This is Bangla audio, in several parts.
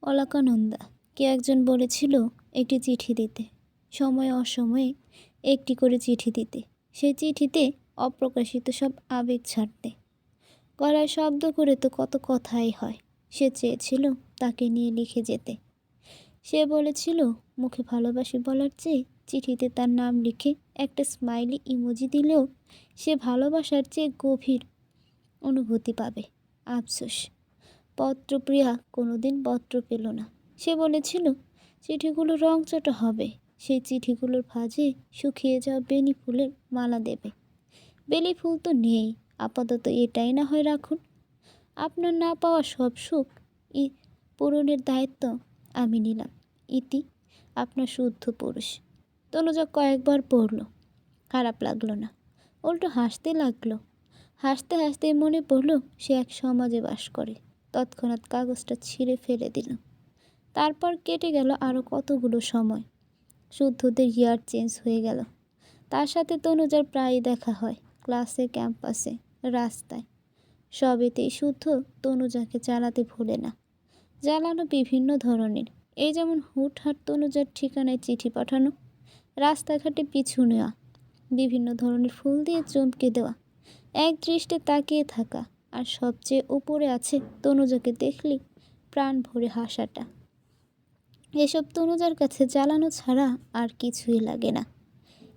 অলকানন্দা। কে একজন বলেছিল একটি চিঠি দিতে, সময়ে অসময়ে একটি করে চিঠি দিতে, সেই চিঠিতে অপ্রকাশিত সব আবেগ ছাড়তে। গলায় শব্দ করে তো কত কথাই হয়। সে চেয়েছিল তাকে নিয়ে লিখে যেতে। সে বলেছিল মুখে ভালোবাসি বলার চেয়ে চিঠিতে তার নাম লিখে একটা স্মাইলি ইমোজি দিলেও সে ভালোবাসার চেয়ে গভীর অনুভূতি পাবে। আফসোস, পত্রপ্রিয়া কোনোদিন পত্র পেল না। সে বলেছিল চিঠিগুলো রংচটা হবে, সেই চিঠিগুলোর ভাঁজে শুকিয়ে যাওয়া বেনি ফুলের মালা দেবে। বেলি ফুল তো নেই, আপাতত এটাই না হয় রাখুন। আপনার না পাওয়া সব সুখ পূরণের দায়িত্ব আমি নিলাম। ইতি, আপনার শুদ্ধ পুরুষ। তনুজা কয়েকবার পড়ল, খারাপ লাগলো না, উল্টো হাসতে লাগলো। হাসতে হাসতে মনে পড়ল সে এক সমাজে বাস করে। তৎক্ষণাৎ কাগজটা ছিঁড়ে ফেলে দিল। তারপর কেটে গেল আরও কতগুলো সময়। শুদ্ধদের ইয়ার চেঞ্জ হয়ে গেল। তার সাথে তনুজার প্রায়ই দেখা হয়, ক্লাসে, ক্যাম্পাসে, রাস্তায়। সবেতেই শুদ্ধ তনুজাকে জ্বালাতে ভোলে না। জ্বালানো বিভিন্ন ধরনের, এই যেমন হুটহাট তনুজার ঠিকানায় চিঠি পাঠানো, রাস্তাঘাটে পিছু নেওয়া, বিভিন্ন ধরনের ফুল দিয়ে চমকে দেওয়া, এক দৃষ্টে তাকিয়ে থাকা, আর সবচেয়ে উপরে আছে তনুজাকে দেখলে প্রাণ ভরে হাসাটা। এসব তনুজার কাছে জ্বালানো ছাড়া আর কিছুই লাগে না।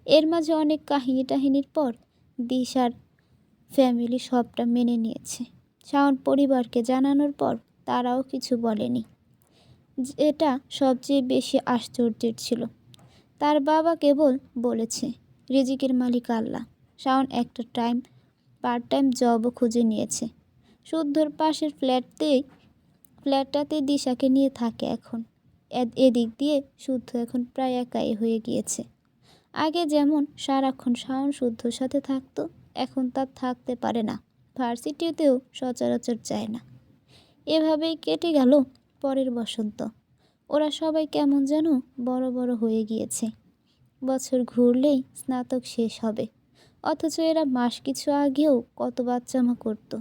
এর মাঝে অনেক কাহিনীর পর দিশার ফ্যামিলি সবটা মেনে নিয়েছে। শাওন পরিবারকে জানানোর পর তারাও কিছু বলেনি। এটা সবচেয়ে বেশি আশ্চর্যের ছিল। তার বাবা কেবল বলেছে রিজিকের মালিক আল্লাহ। শাওন একটা পার্ট টাইম জবও খুঁজে নিয়েছে। শুদ্ধর পাশের ফ্ল্যাটটাতে দিশাকে নিয়ে থাকে এখন। এদিক দিয়ে শুদ্ধ এখন প্রায় একাই হয়ে গিয়েছে। আগে যেমন সারাক্ষণ শাওন শুদ্ধর সাথে থাকতো, এখন তার থাকতে পারে না। ভার্সিটিতেও সচরাচর যায় না। এভাবেই কেটে গেল পরের বসন্ত। ওরা সবাই কেমন যেন বড় বড় হয়ে গিয়েছে। বছর ঘুরলেই স্নাতক শেষ হবে, অথচ এরা মাস কিছু আগেও কত বাচ্চামা করত।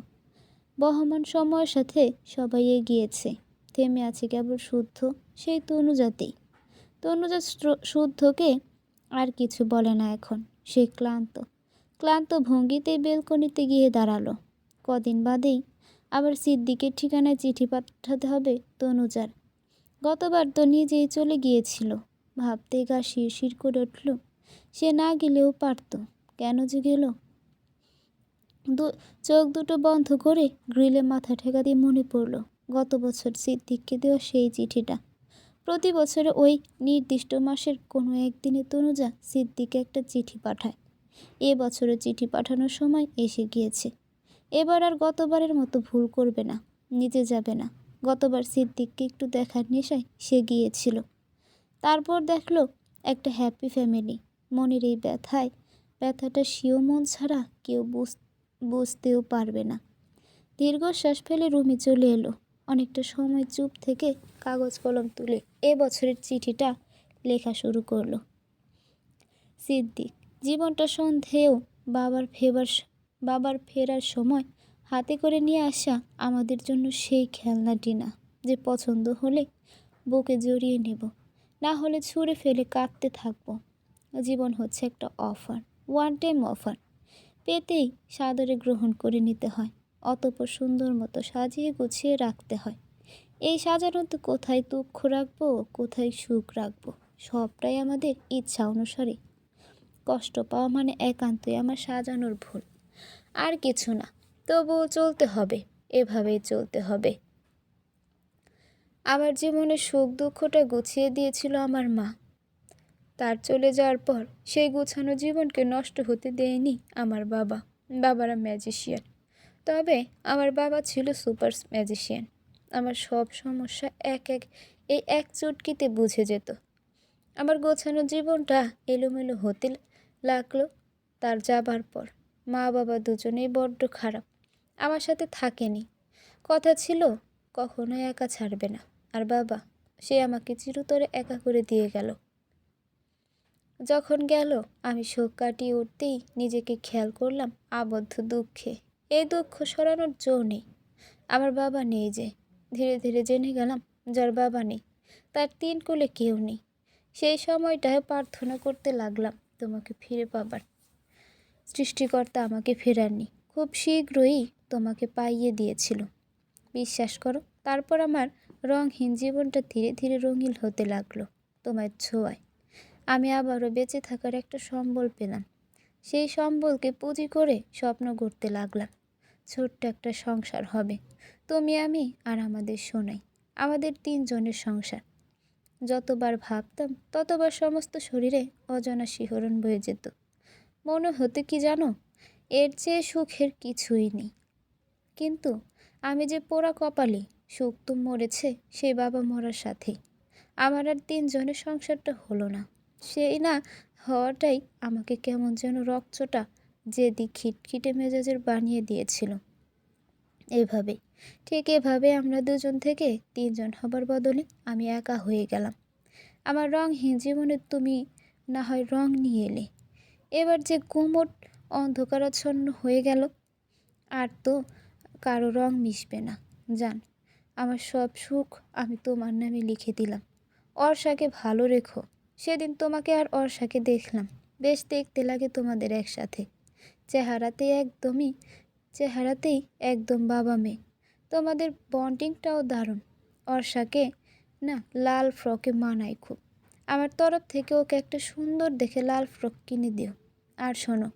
বহমান সময়ের সাথে সবাই এগিয়েছে, থেমে আছে কেবল শুদ্ধ, সেই তনুজাতেই। তনুজা শুদ্ধকে আর কিছু বলে না এখন। সে ক্লান্ত ভঙ্গিতেই বেলকনিতে গিয়ে দাঁড়ালো। কদিন বাদেই আবার সিদ্দিকের ঠিকানায় চিঠি পাঠাতে হবে তনুজার। গতবার তো নিজেই চলে গিয়েছিল। ভাবতে গা শিরশির করে উঠল, সে না গেলেও পারত, কেন যে গেল। চোখ দুটো বন্ধ করে গ্রিলে মাথা ঠেকা দিয়ে মনে পড়ল গত বছর সিদ্দিককে দেওয়া সেই চিঠিটা। প্রতি বছরে ওই নির্দিষ্ট মাসের কোনো একদিনে তনুজা সিদ্দিককে একটা চিঠি পাঠায়। এবছরও চিঠি পাঠানোর সময় এসে গিয়েছে। এবার আর গতবারের মতো ভুল করবে না, নিজে যাবে না। গতবার সিদ্দিককে একটু দেখার নেশায় সে গিয়েছিল। তারপর দেখলো একটা হ্যাপি ফ্যামিলি। মনের এই ব্যথাটা স্বীয় মন ছাড়া কেউ বুঝতেও পারবে না। দীর্ঘশ্বাস ফেলে রুমে চলে এলো। অনেকটা সময় চুপ থেকে কাগজ কলম তুলে এবছরের চিঠিটা লেখা শুরু করলো। সিদ্দিক, জীবনটা সন্ধেও বাবার ফেরার সময় হাতে করে নিয়ে আসা আমাদের জন্য সেই খেলনাটি না, যে পছন্দ হলে বুকে জড়িয়ে নেব, না হলে ছুঁড়ে ফেলে কাঁদতে থাকবো। জীবন হচ্ছে একটা অফার, ওয়ান টাইম অফার। পেতেই সাদরে গ্রহণ করে নিতে হয়, অতঃপর সুন্দর মতো সাজিয়ে গুছিয়ে রাখতে হয়। এই সাজানোতে কোথায় দুঃখ রাখবো, কোথায় সুখ রাখবো, সবটাই আমাদের ইচ্ছা অনুসারে। কষ্ট পাওয়া মানে একান্তই আমার সাজানোর ভুল, আর কিছু না। তবুও চলতে হবে, এভাবেই চলতে হবে। আমার জীবনে সুখ দুঃখটা গুছিয়ে দিয়েছিল আমার মা। তার চলে যাওয়ার পর সেই গুছানো জীবনকে নষ্ট হতে দেয়নি আমার বাবা। বাবারা ম্যাজিশিয়ান, তবে আমার বাবা ছিল সুপার ম্যাজিশিয়ান। আমার সব সমস্যা এই এক চুটকিতে বুঝে যেত। আমার গোছানো জীবনটা এলোমেলো হতে লাগলো তার যাবার পর। মা বাবা দুজনেই বড্ড খারাপ, আমার সাথে থাকেনি। কথা ছিল কখনোই একা ছাড়বে না। আর বাবা, সে আমাকে চিরতরে একা করে দিয়ে গেল। যখন গেল আমি শোক কাটিয়ে উঠতেই নিজেকে খেয়াল করলাম আবদ্ধ দুঃখে। এই দুঃখ সরানোর জো নেই। আমার বাবা নেই যে। ধীরে ধীরে জেনে গেলাম যার বাবা নেই, তার 3 কোলে কেউ নেই। সেই সময়টায় প্রার্থনা করতে লাগলাম তোমাকে ফিরে পাবার। সৃষ্টিকর্তা আমাকে ফেরাননি, খুব শীঘ্রই তোমাকে পাইয়ে দিয়েছিল। বিশ্বাস করো, তারপর আমার রঙহীন জীবনটা ধীরে ধীরে রঙিন হতে লাগলো তোমার ছোঁয়ায়। আমি আবারও বেঁচে থাকার একটা সম্বল পেলাম। সেই সম্বলকে পুঁজি করে স্বপ্ন গড়তে লাগলাম। ছোট্ট একটা সংসার হবে, তুমি, আমি আর আমাদের সোনাই। আমাদের 3 জনের সংসার। যতবার ভাবতাম ততবার সমস্ত শরীরে অজানা শিহরণ বয়ে যেত। মনে হতে কি জানো, এর চেয়ে সুখের কিছুই নেই। কিন্তু আমি যে পোড়া কপালে, সুখ তো মরেছে সেই বাবা মরার সাথেই। আমার আর 3 জনের সংসারটা হলো না। সেই না হওয়াটাই আমাকে কেমন যেন রকচটা জেদি খিটখিটে মেজাজের বানিয়ে দিয়েছিল। ঠিক এভাবে আমরা 2 জন থেকে 3 জন হবার বদলে আমি একা হয়ে গেলাম। আমার রঙহীন জীবনে তুমি না হয় রং নিয়ে এলে। এবার যে গুমোট অন্ধকারাচ্ছন্ন হয়ে গেল, আর তো কারো রং মিশবে না। জান, আমার সব সুখ আমি তোমার নামে লিখে দিলাম। অর্ষাকে ভালো রেখো। সেদিন তোমাকে আর অর্ষাকে দেখলাম, বেশ দেখতে লাগে তোমাদের একসাথে। চেহারাতেই একদম বাবা মেয়ে। তোমাদের বন্ডিংটাও দারুণ। অর্ষাকে না লাল ফ্রকে মানায় খুব। আমার তরফ থেকে ওকে একটা সুন্দর দেখে লাল ফ্রক কিনে দিও। আর শোনো,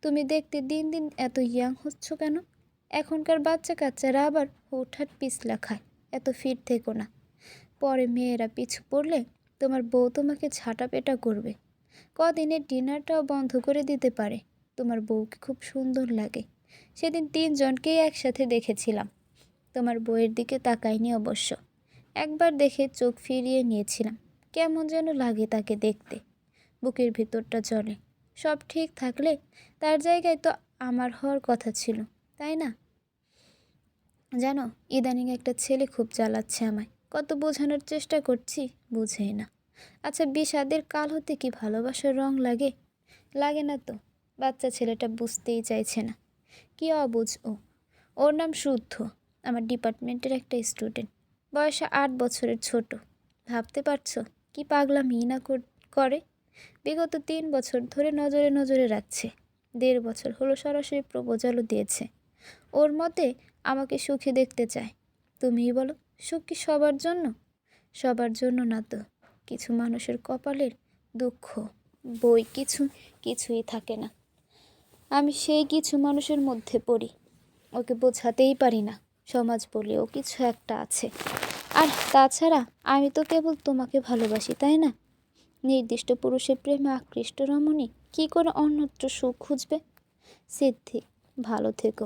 তুমি দেখতে দিন দিন এত ইয়াং হচ্ছ কেন? এখনকার বাচ্চা কাচ্চারা আবার হুটহাট পিছলা খায়। এত ফিট থেকো না, পরে মেয়েরা পিছু পড়লে তোমার বউ তোমাকে ঝাঁটাপেটা করবে। কদিনের ডিনারটাও বন্ধ করে দিতে পারে। তোমার বউকে খুব সুন্দর লাগে। সেদিন 3 জনকেই একসাথে দেখেছিলাম। তোমার বউয়ের দিকে তাকাইনি অবশ্য। একবার দেখে চোখ ফিরিয়ে নিয়েছিলাম। কেমন যেন লাগে তাকে দেখতে। বুকের ভিতরটা জ্বলে। সব ঠিক থাকলে তার জায়গায় তো আমার হওয়ার কথা ছিল, তাই না? জানো, ইদানিং একটা ছেলে খুব জ্বালাচ্ছে আমায়। কত বোঝানোর চেষ্টা করছি, বুঝেই না। আচ্ছা, বিষাদের কাল হতে কি ভালোবাসার রং লাগে? লাগে না তো। বাচ্চা ছেলেটা বুঝতেই চাইছে না। কি অবুঝ ও। ওর নাম শুদ্ধ, আমার ডিপার্টমেন্টের একটা স্টুডেন্ট। বয়সে 8 বছরের ছোট। ভাবতে পারছো কি পাগলামি না করে? বিগত 3 বছর ধরে নজরে নজরে রাখছে। 1.5 বছর হলো সরাসরি প্রপোজালও দিয়েছে। ওর মতে আমাকে সুখী দেখতে চায়। তুমিই বলো, সুখ কি সবার জন্য? সবার জন্য না তো। কিছু মানুষের কপালের দুঃখ বই কিছুই থাকে না। আমি সেই কিছু মানুষের মধ্যে পড়ি। ওকে বোঝাতেই পারি না। সমাজ বলেও কিছু একটা আছে। আর তাছাড়া আমি তো কেবল তোমাকে ভালোবাসি, তাই না? নির্দিষ্ট পুরুষের প্রেমে আকৃষ্ট রমণী কি করে অন্যত্র সুখ খুঁজবে? সিদ্ধি, ভালো থেকো।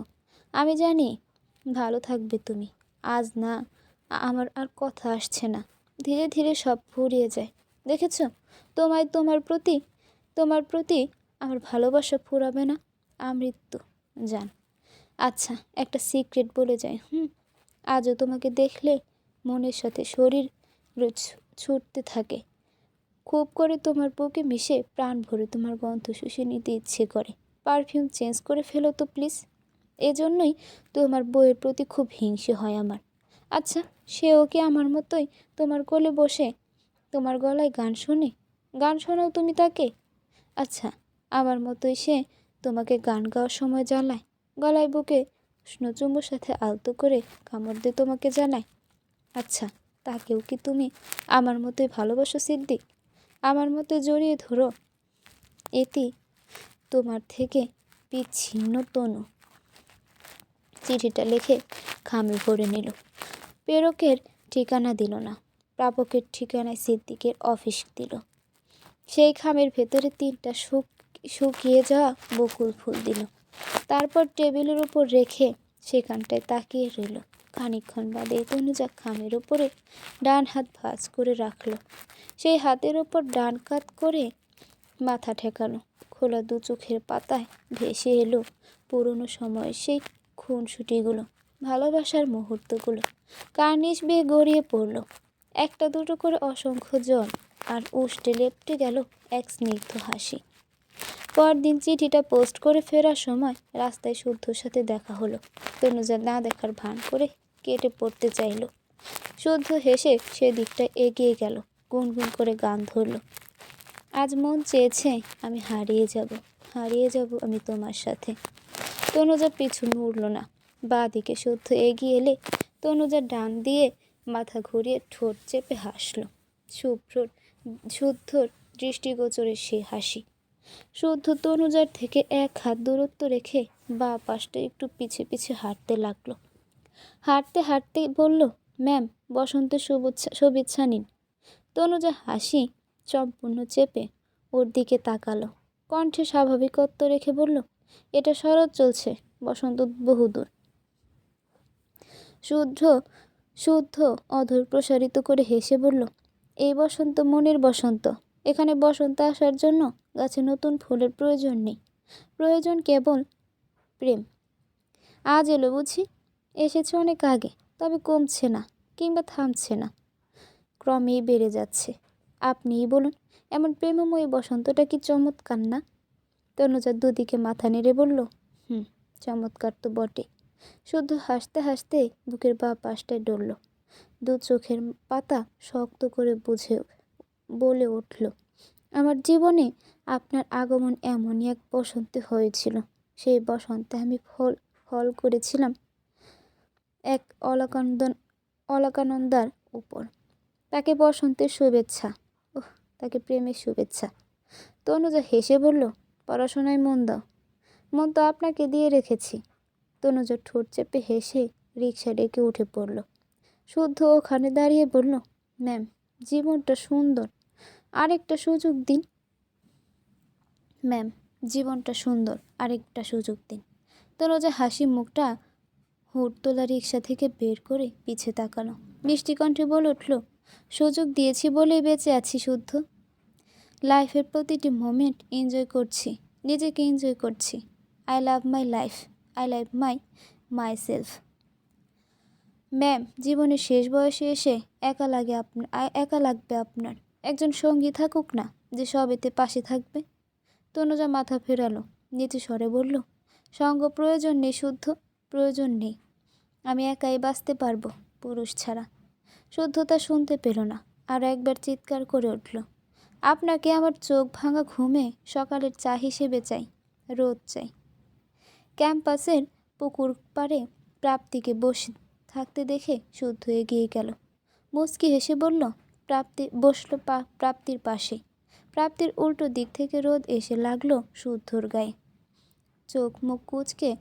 আমি জানি ভালো থাকবে তুমি। আজ না, আমার আর কথা আসছে না। ধীরে ধীরে সব ফুরিয়ে যায়। দেখেছ, তোমার প্রতি আমার ভালোবাসা ফুরাবে না। আমৃত্যু, জান। আচ্ছা, একটা সিক্রেট বলে যায়। আজও তোমাকে দেখলে মনের সাথে শরীর ছুটতে থাকে। খুব করে তোমার বুকে মিশে প্রাণ ভরে তোমার গন্ধ শুষে নিতে ইচ্ছে করে। পারফিউম চেঞ্জ করে ফেলো তো প্লিজ। এজন্যই তোমার বউয়ের প্রতি খুব হিংসে হয় আমার। আচ্ছা, সেও কি আমার মতোই তোমার কোলে বসে তোমার গলায় গান শোনে? গান শোনাও তুমি তাকে? আচ্ছা, আমার মতোই সে তোমাকে গান গাওয়ার সময় জ্বালায়, গলায় বুকে উষ্ণ চুম্বুর সাথে আলতো করে কামড় দিয়ে তোমাকে জানায়? আচ্ছা, তাকেও কি তুমি আমার মতোই ভালোবাসো সিদ্দিক? আমার মতো জড়িয়ে ধরো? এটি তোমার থেকে বিচ্ছিন্ন তনু। চিঠিটা লিখে খামে ভরে নিল। প্রেরকের ঠিকানা দিল না, প্রাপকের ঠিকানায় সিদ্দিকের অফিস দিল। সেই খামের ভেতরে 3টা শুকিয়ে যাওয়া বকুল ফুল দিল। তারপর টেবিলের উপর রেখে সেখানটায় তাকিয়ে রইল। খানিকক্ষণ বাদে তনুজা খামের উপরে ডান হাত ভাঁজ করে রাখলো। সেই হাতের ওপর ডান কাত করে মাথা ঠেকানো। খোলা 2 চোখের পাতায় ভেসে এলো পুরনো সময়ের সেই খুনসুটিগুলো, ভালোবাসার মুহূর্তগুলো। কার্নিশ বেয়ে গড়িয়ে পড়ল একটা দুটো করে অসংখ্য জল, আর উষ্টে লেপটে গেল এক স্নিগ্ধ হাসি। পরদিন চিঠিটা পোস্ট করে ফেরার সময় রাস্তায় শুদ্ধর সাথে দেখা হলো। তনুজা না দেখার ভান করে কেটে পড়তে চাইল। শুদ্ধ হেসে সেদিকটা এগিয়ে গেল, গুনগুন করে গান ধরল। আজ মন চেয়েছে আমি হারিয়ে যাব আমি তোমার সাথে। তনুজা পিছু মুড়ল না। বাঁ দিকে শুদ্ধ এগিয়ে এলে তনুজা ডান দিয়ে মাথা ঘুরিয়ে ঠোঁট চেপে হাসল। শুদ্ধর দৃষ্টিগোচরে সে হাসি। শুদ্ধ তনুজার থেকে এক হাত দূরত্ব রেখে বাঁ পাশটা একটু পিছে পিছে হাঁটতে লাগলো। হাঁটতে হাঁটতে বলল, ম্যাম, বসন্তের শুভেচ্ছা নিন। তনুজা হাসি সম্পূর্ণ চেপে ওর দিকে তাকালো। কণ্ঠে স্বাভাবিকত্ব রেখে বলল, এটা শরৎ চলছে, বসন্ত বহুদূর। শুদ্ধ অধর প্রসারিত করে হেসে বলল, এই বসন্ত মনের বসন্ত। এখানে বসন্ত আসার জন্য গাছে নতুন ফুলের প্রয়োজন নেই, প্রয়োজন কেবল প্রেম। আজ এলো বুঝি? এসেছে অনেক আগে, তবে কমছে না কিংবা থামছে না, ক্রমেই বেড়ে যাচ্ছে। আপনিই বলুন, এমন প্রেমময়ী বসন্তটা কি চমৎকার না? তনুজার দুদিকে মাথা নেড়ে বলল, চমৎকার তো বটে। শুদ্ধ হাসতে হাসতে বুকের বাঁ পাশটায় ডলল। দু চোখের পাতা শক্ত করে বলে উঠল, আমার জীবনে আপনার আগমন এমনই এক বসন্তে হয়েছিল। সেই বসন্তে আমি ফল করেছিলাম এক অলকানন্দার উপর। তাকে বসন্তের শুভেচ্ছা, তাকে প্রেমের শুভেচ্ছা। তনুজা হেসে বলল, পড়াশোনায় মন দাও। মন তো আপনাকে দিয়ে রেখেছি। তনুজা ঠোঁট চেপে হেসে রিকশা ডেকে উঠে পড়ল। শুদ্ধ ওখানে দাঁড়িয়ে বলল, ম্যাম, জীবনটা সুন্দর, আরেকটা সুযোগ দিন। ম্যাম, জীবনটা সুন্দর, আরেকটা সুযোগ দিন। তনুজা হাসি মুখটা হুড়তোলা রিকশা থেকে বের করে পিছে তাকালো। মিষ্টি কণ্ঠে বলে উঠল, সুযোগ দিয়েছি বলেই বেঁচে আছি শুদ্ধ। লাইফের প্রতিটি মোমেন্ট এনজয় করছি, নিজেকে এনজয় করছি। I love my life, I love my self. Ma'am, জীবনের শেষ বয়সে এসে একা লাগবে আপনার। একজন সঙ্গী থাকুক না, যে সবেতে পাশে থাকবে। তনুজা মাথা ফেরালো, নিচু স্বরে বলল, সঙ্গ প্রয়োজন নেই শুদ্ধ, প্রয়োজন নেই। আমি একাই বাঁচতে পারবো, পুরুষ ছাড়া। শুদ্ধ তা শুনতে পেল না, আর একবার চিৎকার করে উঠল, আপনাকে আমার চোখ ভাঙা ঘুমে সকালের চা হিসেবে চাই, রোদ চাই। ক্যাম্পাসের পুকুর পাড়ে প্রাপ্তিকে বসে থাকতে দেখে শুদ্ধ এগিয়ে গেল। মুচকি হেসে বলল, প্রাপ্তির পাশে। প্রাপ্তির উল্টো দিক থেকে রোদ এসে লাগলো শুদ্ধর গায়ে। চোখ মুখ কুঁচকে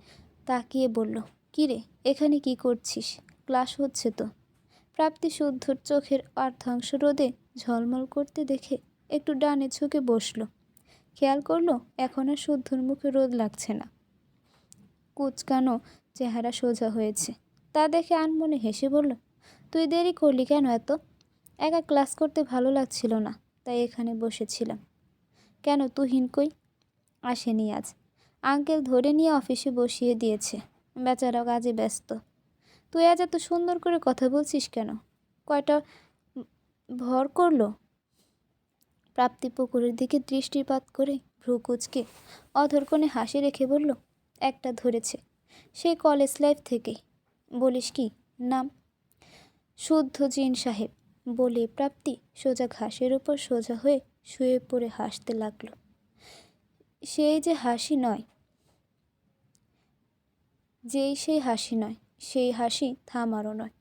তাকিয়ে বলল, কিরে, এখানে কি করছিস? ক্লাস হচ্ছে তো। প্রাপ্তি শুদ্ধর চোখের অর্ধাংশ রোদে ঝলমল করতে দেখে একটু ডানে ঝুঁকে বসল। খেয়াল করলো এখন আর শুদ্ধর মুখে রোদ লাগছে না, কুচকানো চেহারা সোজা হয়েছে। তা দেখে আনমনে হেসে বলল, তুই দেরি করলি কেন এত? একা ক্লাস করতে ভালো লাগছিল না, তাই এখানে বসেছিলাম। কেন, তুহিন কই? আসেনি আজ। আঙ্কেল ধরে নিয়ে অফিসে বসিয়ে দিয়েছে, বেচারা কাজে ব্যস্ত। তুই আজ এত সুন্দর করে কথা বলছিস কেন? কয়টা ভর করলো? প্রাপ্তি পুকুরের দিকে দৃষ্টিপাত করে ভ্রু কুচকে অধর কোণে হাসি রেখে বলল, একটা ধরেছে, সেই কলেজ লাইফ থেকেই। বলিস কি নাম? শুদ্ধ জিন সাহেব। বলে প্রাপ্তি সোজা ঘাসের উপর সোজা হয়ে শুয়ে পড়ে হাসতে লাগলো। সেই হাসি নয়, সেই হাসি থামারও নয়।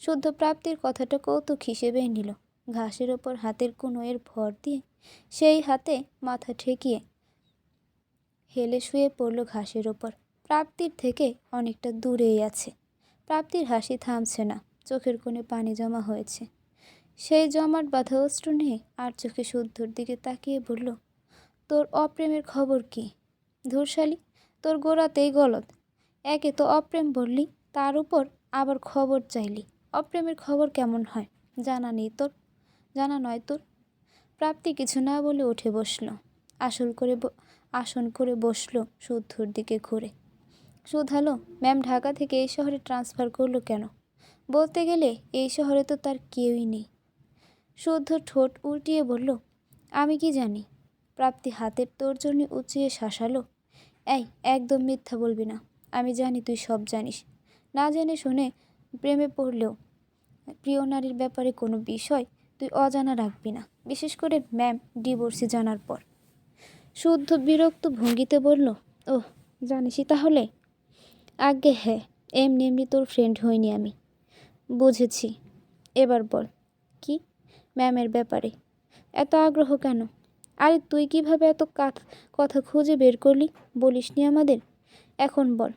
শুদ্ধ প্রাপ্তির কথাটা কৌতুক হিসেবেই নিল। ঘাসের ওপর হাতের কোণের ভর দিয়ে সেই হাতে মাথা ঠেকিয়ে হেলে শুয়ে পড়ল ঘাসের ওপর। প্রাপ্তির থেকে অনেকটা দূরেই আছে। প্রাপ্তির হাসি থামছে না, চোখের কোণে পানি জমা হয়েছে। সেই জমাট বাঁধা অশ্রু নিয়ে আর চোখে শুদ্ধর দিকে তাকিয়ে বলল, তোর অপ্রেমের খবর কি? ধূরশালী, তোর গোড়াতেই গলদ। একে তো অপ্রেম বললি, তার উপর আবার খবর চাইলি। অপ্রেমের খবর কেমন হয় জানা নয় তোর? প্রাপ্তি কিছু না বলে উঠে বসল। আসন করে বসল শুদ্ধর দিকে ঘুরে। শুধালো, ম্যাম ঢাকা থেকে এই শহরে ট্রান্সফার করলো কেন? বলতে গেলে এই শহরে তো তার কেউই নেই। শুদ্ধ ঠোঁট উল্টিয়ে বলল, আমি কি জানি? প্রাপ্তি হাতের তর্জনী উঁচিয়ে শাসালো, এই একদম মিথ্যা বলবি না। আমি জানি তুই সব জানিস। না জেনে শুনে প্রেমে পড়লেও প্রিয় নারীর ব্যাপারে কোনো বিষয় তুই অজানা রাখবি না, বিশেষ করে ম্যাম ডিভোর্সি জানার পর। শুদ্ধ বিরক্ত ভঙ্গিতে বলল, ওহ জানিসই তাহলে? আজ্ঞে হ্যাঁ, এমনি এমনি তোর ফ্রেন্ড হইনি আমি। বুঝেছি, এবার বল কি ম্যামের ব্যাপারে এত আগ্রহ কেন? আরে তুই কিভাবে এত কথা খুঁজে বের করলি বলিসনি আমাদের? এখন বল।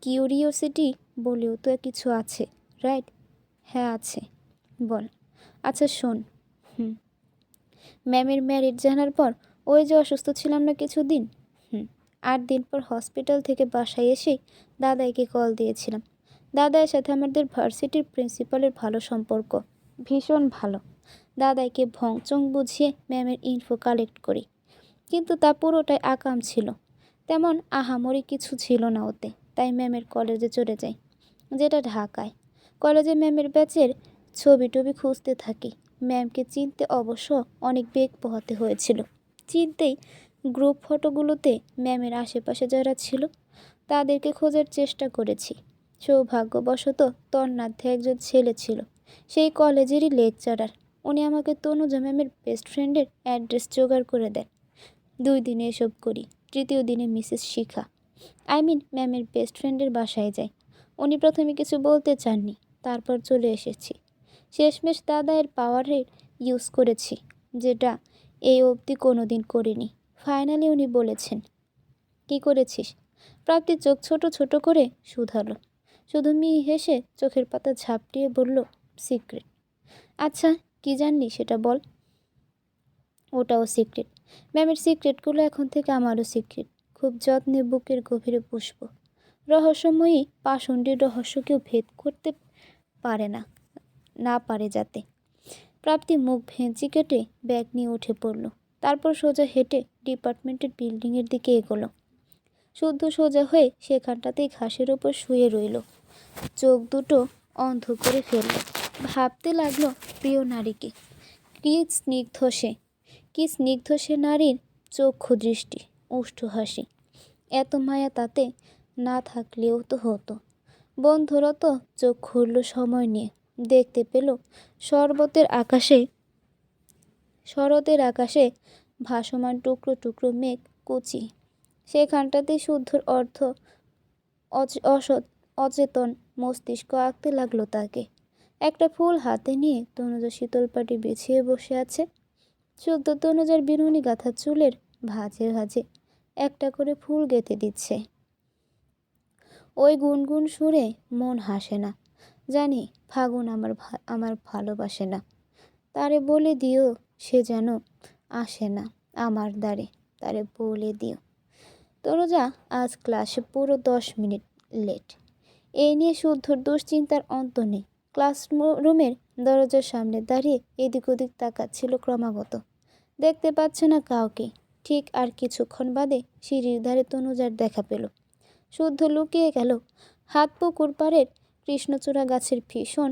কিউরিওসিটি বলেও তো কিছু আছে, রাইট? হ্যাঁ আছে, বল। আচ্ছা শোন, ম্যামের ম্যারিড জানার পর ওই যে অসুস্থ ছিলাম না কিছুদিন, 8 দিন পর হসপিটাল থেকে বাসায় এসেই দাদাইকে কল দিয়েছিলাম। দাদাইয়ের সাথে আমাদের ভার্সিটির প্রিন্সিপালের ভালো সম্পর্ক, ভীষণ ভালো। দাদাইকে ভংচং বুঝিয়ে ম্যামের ইনফো কালেক্ট করি, কিন্তু তা পুরোটাই আকাম ছিল। তেমন আহামরি কিছু ছিল না ওতে। তাই ম্যামের কলেজে চলে যাই, যেটা ঢাকায়। কলেজে ম্যামের ব্যাচের ছবি টবি খুঁজতে থাকি। ম্যামকে চিনতে অবশ্য অনেক বেগ পোহাতে হয়েছিল। চিনতেই গ্রুপ ফটোগুলোতে ম্যামের আশেপাশে যারা ছিল তাদেরকে খোঁজার চেষ্টা করেছি। সৌভাগ্যবশত তন্নাধ্যে একজন ছেলে ছিল, সেই কলেজেরই লেকচারার। উনি আমাকে তনুজা ম্যামের বেস্ট ফ্রেন্ডের অ্যাড্রেস জোগাড় করে দেন। 2 দিনে এসব করি। তৃতীয় দিনে মিসেস শিখা, ম্যামের বেস্ট ফ্রেন্ডের বাসায় যাই। উনি প্রথমে কিছু বলতে চাননি, তারপর চলে এসেছি। শেষমেশ দাদায়ের পাওয়ারের ইউজ করেছি, যেটা এই অবধি কোনো দিন করিনি। ফাইনালি উনি বলেছেন, কি করেছিস? প্রাপ্তি চোখ ছোট ছোট করে শুধালো। শুধু হেসে চোখের পাতা ঝাপটিয়ে বলল, সিক্রেট। আচ্ছা কি জানলি সেটা বল। ওটাও সিক্রেট। ম্যামের সিক্রেটগুলো এখন থেকে আমারও সিক্রেট। খুব যত্নে বুকের গভীরে পুষব। রহস্যময়ী পাষণ্ডীর রহস্য কেউ ভেদ করতে পারে না পারে যাতে। প্রাপ্তি মুখ ভেঁচি কেটে ব্যাগ নিয়ে উঠে পড়ল। তারপর সোজা হেঁটে ডিপার্টমেন্টের বিল্ডিংয়ের দিকে এগোলো। শুদ্ধ সোজা হয়ে সেখানটাতেই ঘাসের ওপর শুয়ে রইল, চোখ দুটো অন্ধ করে ফেলল। ভাবতে লাগলো প্রিয় নারীকে। কি স্নিগ্ধ সে নারীর চক্ষু দৃষ্টি, উষ্ঠ হাসি। এত মায়া তাতে না থাকলেও তো হতো। বন্ধুরত চোখ খুলল সময় নিয়ে। দেখতে পেল শরতের আকাশে ভাসমান টুকরো টুকরো মেঘ কুচি। সেখানটাতেই শুদ্ধর অচেতন মস্তিষ্ক আঁকতে লাগলো তাকে। একটা ফুল হাতে নিয়ে তনুজা শীতল পাটি বিছিয়ে বসে আছে। শুদ্ধ তনুজার বিনুনি গাঁথা চুলের ভাঁজে ভাঁজে একটা করে ফুল গেঁথে দিচ্ছে। ওই গুনগুন সুরে মন হাসে না। জানি ফাগুন আমার ভালোবাসে না। তারে বলে দিও সে যেন আসে না আমার দ্বারে, তারে বলে দিও। তনুজা আজ ক্লাসে পুরো 10 মিনিট লেট। এই নিয়ে শুদ্ধর দুশ্চিন্তার অন্ত নেই। ক্লাসরুমের দরজার সামনে দাঁড়িয়ে এদিক ওদিক তাকাচ্ছিল ক্রমাগত। দেখতে পাচ্ছে না কাউকে। ঠিক আর কিছুক্ষণ বাদে সিঁড়ির ধারে তনুজার দেখা পেল। শুদ্ধ লুকিয়ে গেল। হাত পুকুর পাড়ের কৃষ্ণচূড়া গাছের ভীষণ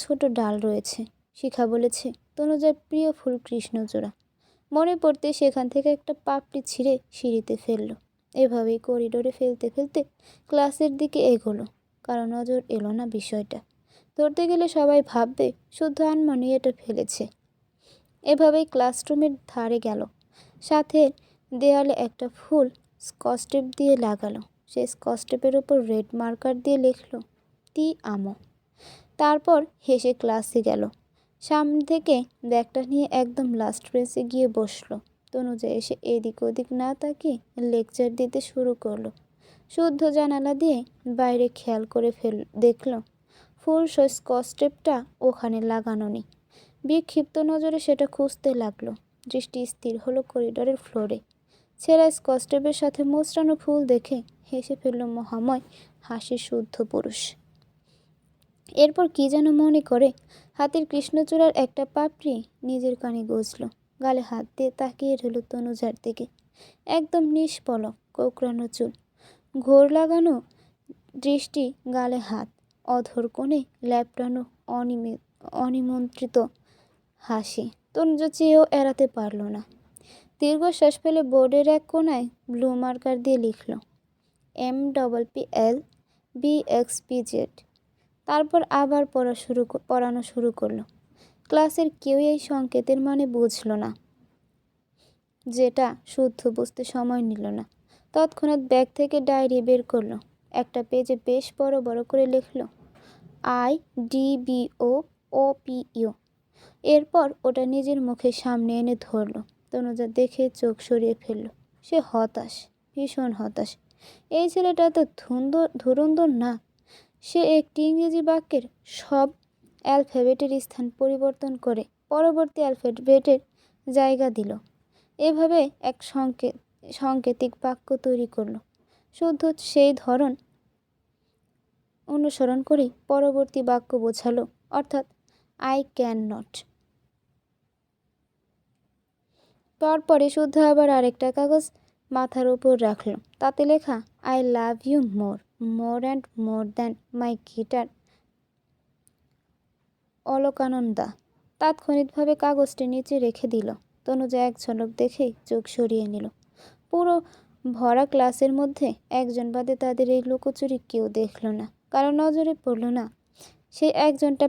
ছোট ডাল রয়েছে। শিখা বলেছে তনুজার প্রিয় ফুল কৃষ্ণচূড়া। মনে পড়তে সেখান থেকে একটা পাপড়ি ছিঁড়ে সিঁড়িতে ফেলল। এভাবেই করিডোরে ফেলতে ফেলতে ক্লাসের দিকে এগোলো। কারো নজর এলো না বিষয়টা। ধরতে গেলে সবাই ভাববে শুদ্ধ আনমনে এটা ফেলেছে। এভাবেই ক্লাসরুমের ধারে গেল। সাথে দেয়ালে একটা ফুল স্কচটেপ দিয়ে লাগালো। সেই স্কচটেপের ওপর রেড মার্কার দিয়ে লিখলো, তি আমো। তারপর হেসে ক্লাসে গেল। সামনে থেকে ব্যাগটা নিয়ে একদম লাস্ট বেঞ্চে গিয়ে বসলো। তনুজা এসে এদিক ওদিক না তাকিয়ে লেকচার দিতে শুরু করলো। শুদ্ধ জানালা দিয়ে বাইরে খেয়াল করে দেখল ফুল স্কচটেপটা ওখানে লাগানো নেই। বিক্ষিপ্ত নজরে সেটা খুঁজতে লাগলো। দৃষ্টি স্থির হলো করিডোরের ফ্লোরে। ছেঁড়া স্কচটেপের সাথে মোচড়ানো ফুল দেখে হেসে ফেলল মহাময় হাসির শুদ্ধ পুরুষ। এরপর কি যেন মনে করে হাতের কৃষ্ণচূড়ার একটা পাপড়ি নিজের কানে গুজল। গালে হাত দিয়ে তাকিয়ে রইল তনুজার দিকে। একদম নিষ্পলক, কোঁকড়ানো চুল, ঘোর লাগানো দৃষ্টি, গালে হাত, অধর কোণে ল্যাপটানো অনিমন্ত্রিত হাসি। তনুজা চেয়েও এড়াতে পারল না। দীর্ঘশ্বাস ফেলে বোর্ডের এক কোণায় ব্লু মার্কার দিয়ে লিখল, MPPL BXPZ। তারপর আবার পড়ানো শুরু করলো। ক্লাসের কেউই এই সংকেতের মানে বুঝল না, যেটা শুদ্ধ বুঝতে সময় নিল না। তৎক্ষণাৎ ব্যাগ থেকে ডায়েরি বের করলো। একটা পেজে বেশ বড় বড় করে লিখল IDBOOPU। এরপর ওটা নিজের মুখের সামনে এনে ধরল। তনুজা দেখে চোখ সরিয়ে ফেলল। সে হতাশ, ভীষণ হতাশ। এই ছেলেটা তো ধুরন্ধর না। সে একটি ইংরেজি বাক্যের সব অ্যালফাবেটের স্থান পরিবর্তন করে পরবর্তী অ্যালফাবেটের জায়গা দিল। এভাবে এক সাংকেতিক বাক্য তৈরি করলো। শুদ্ধ সেই ধরন অনুসরণ করেই পরবর্তী বাক্য বোঝালো, অর্থাৎ আই ক্যান নট। তারপরে শুদ্ধ আবার আরেকটা কাগজ মাথার উপর রাখলো। তাতে লেখা I love you more and more than my guitar Alakananda. তাৎক্ষণিকভাবে কাগজটি নিচে রেখে দিল। তনুজা এক ঝলক দেখেই চোখ সরিয়ে নিল। পুরো ভরা ক্লাসের মধ্যে একজন বাদে তাদের এই লুকোচুরি কেউ দেখল না, কারো নজরে পড়ল না। সেই একজনটা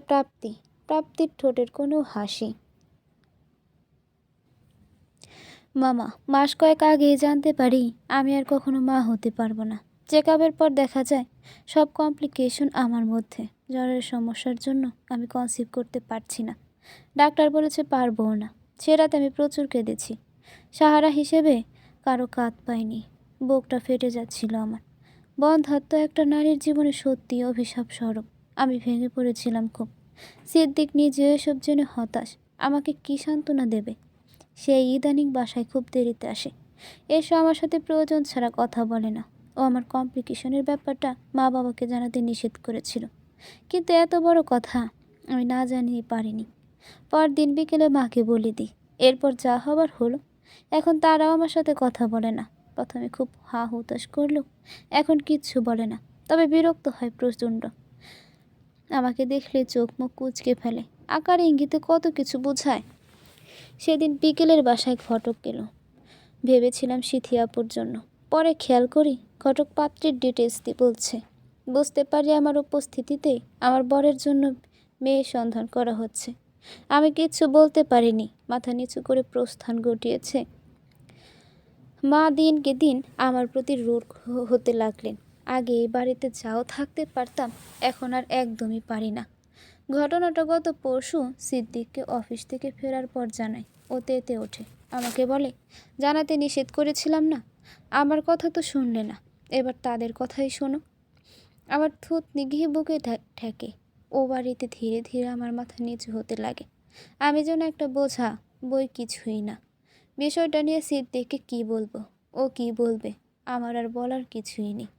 প্রাপ্তির ঠোঁটের কোনো হাসি। মামা, মাস কয়েক আগেই জানতে পারি আমি আর কখনো মা হতে পারবো না। চেকআপের পর দেখা যায় সব কমপ্লিকেশন আমার মধ্যে। জ্বরের সমস্যার জন্য আমি কনসিভ করতে পারছি না। ডাক্তার বলেছে পারবও না। সে রাতে আমি প্রচুর কেঁদেছি। সাহারা হিসেবে কারো কাঁধ পাইনি। বুকটা ফেটে যাচ্ছিল আমার। বন্ধ্যাত্ব একটা নারীর জীবনে সত্যি অভিশাপ স্বরূপ। আমি ভেঙে পড়েছিলাম খুব। সিদ্দিক নিজেও এসব জেনে হতাশ। আমাকে কি সান্ত্বনা দেবে? সে ইদানিং বাসায় খুব দেরিতে আসে। এসে আমার সাথে প্রয়োজন ছাড়া কথা বলে না। ও আমার কমপ্লিকেশনের ব্যাপারটা মা বাবাকে জানাতে নিষেধ করেছিল, কিন্তু এত বড় কথা আমি না জানিয়ে পারিনি। পরদিন বিকেলে মাকে বলে দিই। এরপর যা হবার হলো। এখন তারাও আমার সাথে কথা বলে না। প্রথমে খুব হা হুতাশ করলো, এখন কিচ্ছু বলে না, তবে বিরক্ত হয় প্রচণ্ড। আমাকে দেখলে চোখ মুখ কুঁচকে ফেলে। আকার ইঙ্গিতে কত কিছু বোঝায়। সেদিন বিকেলের বাসায় ঘটক এলো। ভেবেছিলাম সিথিয়াপুর জন্য। পরে খেয়াল করি ঘটক পাত্রের ডিটেলস বলছে। বুঝতে পারি আমার উপস্থিতিতেই আমার বরের জন্য মেয়ে সন্ধান করা হচ্ছে। আমি কিচ্ছু বলতে পারিনি। মাথা নিচু করে প্রস্থান ঘটিয়েছে। মা দিনকে দিন আমার প্রতি রূঢ় হতে লাগলেন। আগে এই বাড়িতে যাও থাকতে পারতাম, এখন আর একদমই পারি না। ঘটনাটা গত পরশু সিদ্দিককে অফিস থেকে ফেরার পর জানাই। ও তেতে ওঠে। আমাকে বলে, জানাতে নিষেধ করেছিলাম না? আমার কথা তো শুনলে না, এবার তাদের কথাই শোনো। আমার থুত নিঘিয়ে বুকে ঠেকে। ও বাড়িতে ধীরে ধীরে আমার মাথা নিচু হতে লাগে। আমি যেন একটা বোঝা, বই কিছুই না। বিষয়টা নিয়ে সিদ্দিককে কি বলবো, ও কি বলবে, আমার আর বলার কিছুই নেই।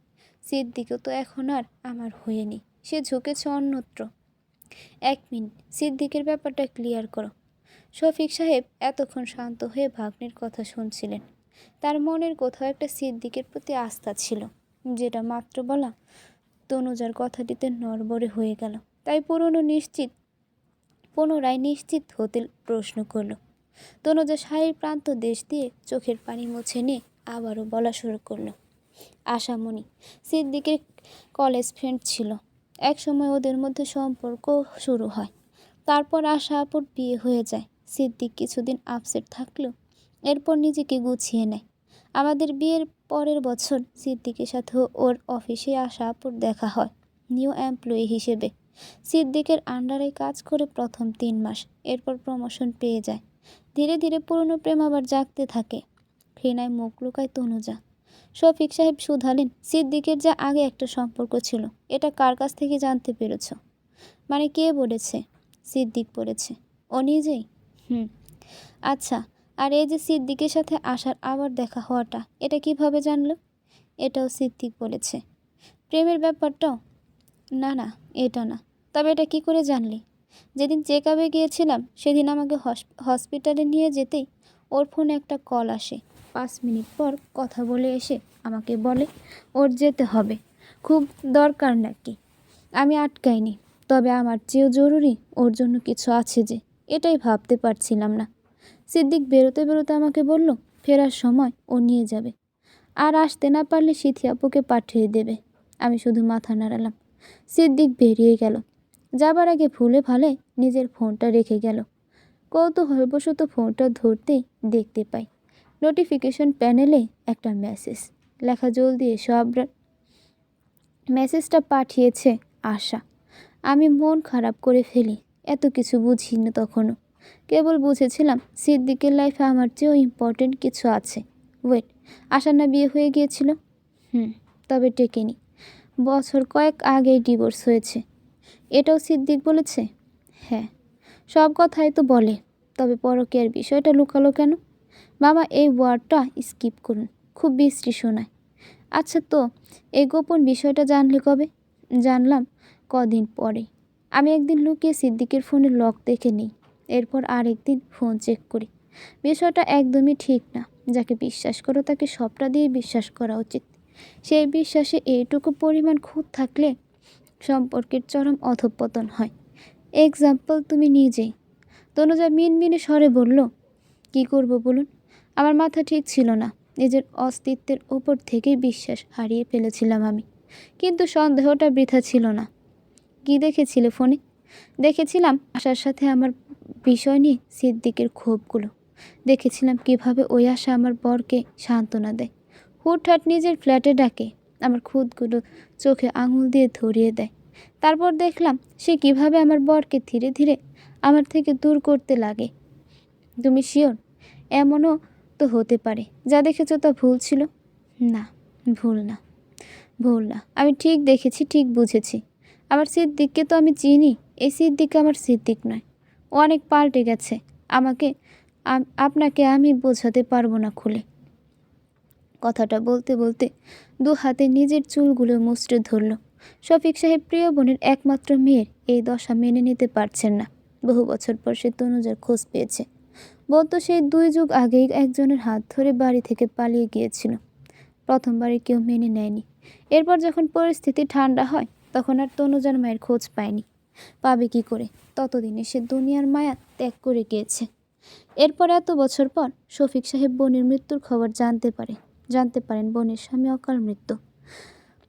সিদ্দিকও তো এখন আর আমার হয়নি। সে ঝুঁকেছে অন্যত্র। 1 মিনিট, সিদ্দিকের ব্যাপারটা ক্লিয়ার করো। শফিক সাহেব এতক্ষণ শান্ত হয়ে ভাগ্নের কথা শুনছিলেন। তার মনের কোথাও একটা সিদ্দিকের প্রতি আস্থা ছিল, যেটা মাত্র বলা তনুজার কথাটিতে নড়বড়ে হয়ে গেল। তাই পুনরায় নিশ্চিত হতে প্রশ্ন করল। তনুজা শাড়ির প্রান্ত দেশ দিয়ে চোখের পানি মুছে নিয়ে আবারও বলা শুরু করলো। আশামণি সিদ্দিকের কলেজ ফ্রেন্ড ছিল। এক সময় ওদের মধ্যে সম্পর্ক শুরু হয়। তারপর আশা আপুর বিয়ে হয়ে যায়। সিদ্দিক কিছুদিন আপসেট থাকলেও এরপর নিজেকে গুছিয়ে নেয়। আমাদের বিয়ের পরের বছর সিদ্দিকের সাথে ওর অফিসে আশা আপুর দেখা হয় নিউ এমপ্লয়ি হিসেবে। সিদ্দিকের আন্ডারে কাজ করে প্রথম 3 মাস, এরপর প্রমোশন পেয়ে যায়। ধীরে ধীরে পুরনো প্রেম আবার জাগতে থাকে। ঘৃণায় মুখ লুকায় তনুজা। শফিক সাহেব শুধালেন, সিদ্দিকের যা আগে একটা সম্পর্ক ছিল, এটা কার কাছ থেকে জানতে পেরেছ? মানে কে বলেছে? সিদ্দিক বলেছে। ও নিজেই? আচ্ছা, আর এই যে সিদ্দিকের সাথে আসার আবার দেখা হওয়াটা, এটা কিভাবে জানলো? এটাও সিদ্দিক বলেছে। প্রেমের ব্যাপারটাও? না না, এটা না। তবে এটা কি করে জানলি? যেদিন চেকআপে গিয়েছিলাম সেদিন আমাকে হসপিটালে নিয়ে যেতেই ওর ফোনে একটা কল আসে। 5 মিনিট পর কথা বলে এসে আমাকে বলে ওর যেতে হবে, খুব দরকার নাকি। আমি আটকাইনি, তবে আমার চেয়েও জরুরি ওর জন্য কিছু আছে যে, এটাই ভাবতে পারছিলাম না। সিদ্দিক বেরোতে বেরোতে আমাকে বলল ফেরার সময় ও নিয়ে যাবে, আর আসতে না পারলে সিথি আপুকে পাঠিয়ে দেবে। আমি শুধু মাথা নাড়ালাম। সিদ্দিক বেরিয়ে গেল। যাবার আগে ভুলে ভালে নিজের ফোনটা রেখে গেল। কৌতূহলবশত ফোনটা ধরতেই দেখতে পাই নোটিফিকেশন প্যানেলে একটা মেসেজ লেখা, জলদি এসো আবরার। মেসেজটা পাঠিয়েছে আশা। আমি মন খারাপ করে ফেলি। এত কিছু বুঝিনি তখনও, কেবল বুঝেছিলাম সিদ্দিকের লাইফে আমার চেয়েও ইম্পর্টেন্ট কিছু আছে। ওয়েট, আশার না বিয়ে হয়ে গিয়েছিল? তবে টেকেনি। বছর কয়েক আগেই ডিভোর্স হয়েছে। এটাও সিদ্দিক বলেছে? হ্যাঁ, সব কথাই তো বলে, তবে পরকীয়ার বিষয়টা লুকালো কেন? মামা এই ওয়ার্ডটা স্কিপ করুন, খুব বিশ্রী শোনায়। আচ্ছা, তো এই গোপন বিষয়টা জানলে কবে? জানলাম কদিন পরে। আমি একদিন লুকিয়ে সিদ্দিকের ফোনের লক দেখে নিই, এরপর আরেকদিন ফোন চেক করি। বিষয়টা একদমই ঠিক না। যাকে বিশ্বাস করো তাকে সবটা দিয়ে বিশ্বাস করা উচিত। সেই বিশ্বাসে এইটুকু পরিমাণ খুঁত থাকলে সম্পর্কের চরম অধঃপতন হয়। এক্সাম্পল তুমি নিজেই। তনুজা মিনমিনে স্বরে বলল, কি করব বলুন? আমার মাথা ঠিক ছিল না। নিজের অস্তিত্বের ওপর থেকেই বিশ্বাস হারিয়ে ফেলেছিলাম আমি। কিন্তু সন্দেহটা বৃথা ছিল না। কি দেখেছিলে ফোনে? দেখেছিলাম আশার সাথে আমার বিষয় নিয়ে সিদ্দিকের ক্ষোভগুলো। দেখেছিলাম কিভাবে ওই আশা আমার বরকে সান্ত্বনা দেয়, হুটহাট নিজের ফ্ল্যাটে ডাকে, আমার খুঁতগুলো চোখে আঙুল দিয়ে ধরিয়ে দেয়। তারপর দেখলাম সে কিভাবে আমার বরকে ধীরে ধীরে আমার থেকে দূর করতে লাগে। তুমি শিওর এমনও তো হতে পারে যা দেখেছো তা ভুল ছিল? না, ভুল না, ভুল না। আমি ঠিক দেখেছি, ঠিক বুঝেছি। আমার সিদ্দিককে তো আমি চিনি। এই সিদ্দিক আমার সিদ্দিক নয়। ও অনেক পাল্টে গেছে। আপনাকে আমি বোঝাতে পারবো না খুলে। কথাটা বলতে বলতে দু হাতে নিজের চুলগুলো মুচড়ে ধরল। শফিক সাহেব প্রিয় বোনের একমাত্র মেয়ের এই দশা মেনে নিতে পারছেন না। বহু বছর পর সে তনুজার খোঁজ পেয়েছে। বলতো সেই 2 যুগ আগেই একজনের হাত ধরে বাড়ি থেকে পালিয়ে গিয়েছিল। প্রথমবারে কেউ মেনে নেয়নি। এরপর যখন পরিস্থিতি ঠান্ডা হয় তখন আর তনুজার মায়ের খোঁজ পায়নি। পাবে কি করে? ততদিনে সে দুনিয়ার মায়া ত্যাগ করে গিয়েছে। এরপর এত বছর পর শফিক সাহেব বোনের মৃত্যুর খবর জানতে পারেন বোনের স্বামী অকাল মৃত্যু।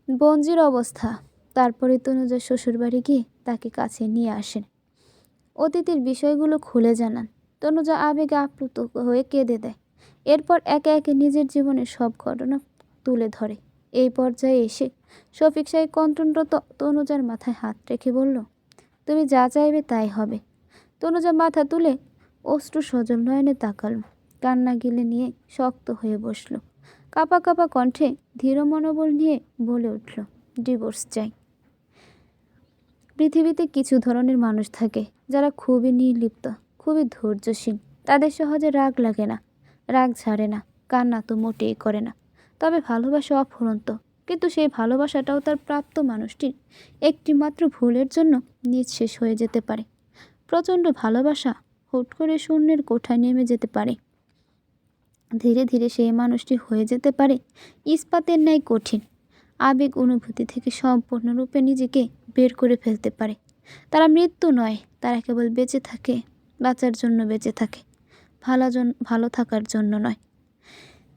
বঞ্জির অবস্থা। তারপরে তনুজার শ্বশুরবাড়ি গিয়ে তাকে কাছে নিয়ে আসেন। অতীতের বিষয়গুলো খুলে জানান। তনুজা আবেগে আপ্লুত হয়ে কেঁদে দেয়। এরপর একে একে নিজের জীবনের সব ঘটনা তুলে ধরে। এই পর্যায়ে এসে শফিক সাহেব কণ্ঠরত তনুজার মাথায় হাত রেখে বলল, তুমি যা চাইবে তাই হবে। তনুজা মাথা তুলে অশ্রু সজল নয়নে তাকাল। কান্না গিলে নিয়ে শক্ত হয়ে বসল। কাঁপা কাঁপা কণ্ঠে ধীর মনোবল নিয়ে বলে উঠল, ডিভোর্স চাই। পৃথিবীতে কিছু ধরনের মানুষ থাকে যারা খুবই নির্লিপ্ত, খুবই ধৈর্যশীল। তাদের সহজে রাগ লাগে না, রাগ ছাড়ে না, কান্না তো মোটেই করে না। তবে ভালোবাসা অফুরন্ত। কিন্তু সেই ভালোবাসাটাও তার প্রাপ্ত মানুষটির একটি মাত্র ভুলের জন্য নিঃশেষ হয়ে যেতে পারে। প্রচণ্ড ভালোবাসা হুট করে শূন্যের কোঠায় নেমে যেতে পারে। ধীরে ধীরে সেই মানুষটি হয়ে যেতে পারে ইস্পাতের ন্যায় কঠিন। আবেগ অনুভূতি থেকে সম্পূর্ণরূপে নিজেকে বের করে ফেলতে পারে। তারা মৃত্যু নয়, তারা কেবল বেঁচে থাকে, বাঁচার জন্য বেঁচে থাকে, ভালো থাকার জন্য নয়।